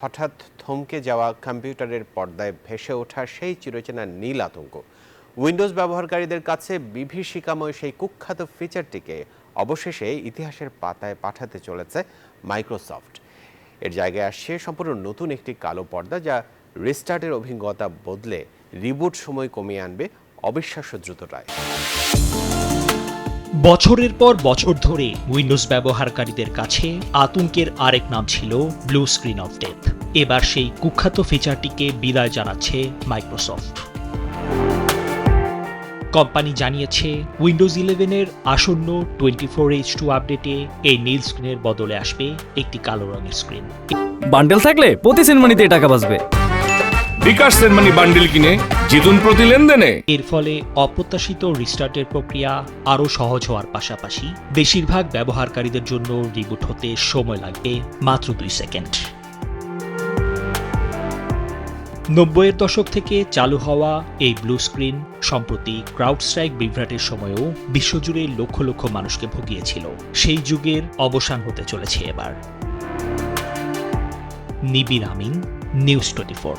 হঠাৎ থমকে যাওয়া কম্পিউটারের পর্দায় ভেসে ওঠা সেই চিরচেনা নীল আতঙ্ক। উইন্ডোজ ব্যবহারকারীদের কাছে বিভীষিকাময় সেই কুখ্যাত ফিচারটিকে অবশেষে ইতিহাসের পাতায় পাঠাতে চলেছে মাইক্রোসফট। এর জায়গায় আসছে সম্পূর্ণ নতুন একটি কালো পর্দা, যা রিস্টার্টের অভিজ্ঞতা বদলে রিবুট সময় কমিয়ে আনবে অবিশ্বাস্য দ্রুততায়। বছরের পর বছর ধরে উইন্ডোজ ব্যবহারকারীদের কাছে আতঙ্কের আরেক নাম ছিল ব্লু স্ক্রিন অফ ডেথ। এবার সেই কুখ্যাত ফিচারটিকে বিদায় জানাচ্ছে মাইক্রোসফট। কোম্পানি জানিয়েছে উইন্ডোজ 11-এর আসন্ন 24H2 আপডেটে এই নীল স্ক্রিনের বদলে আসবে একটি কালো রঙের স্ক্রিন। বান্ডেল থাকলে প্রতি সেনমানিতে টাকা বাঁচবে। বিকাশ সেনমানি বান্ডেল কিনে জিতুন প্রতি লেনদেনে। এর ফলে অপ্রত্যাশিত রিস্টার্টের প্রক্রিয়া আরও সহজ হওয়ার পাশাপাশি বেশিরভাগ ব্যবহারকারীদের জন্য রিবুট হতে সময় লাগবে মাত্র 2 সেকেন্ড। 90-এর দশক থেকে চালু হওয়া এই ব্লু স্ক্রিন সম্প্রতি ক্রাউডস্ট্রাইক বিভ্রাটের সময়ও বিশ্বজুড়ে লক্ষ লক্ষ মানুষকে ভুগিয়েছিল। সেই যুগের অবসান হতে চলেছে এবার। নিবির আমিন, নিউজ 24।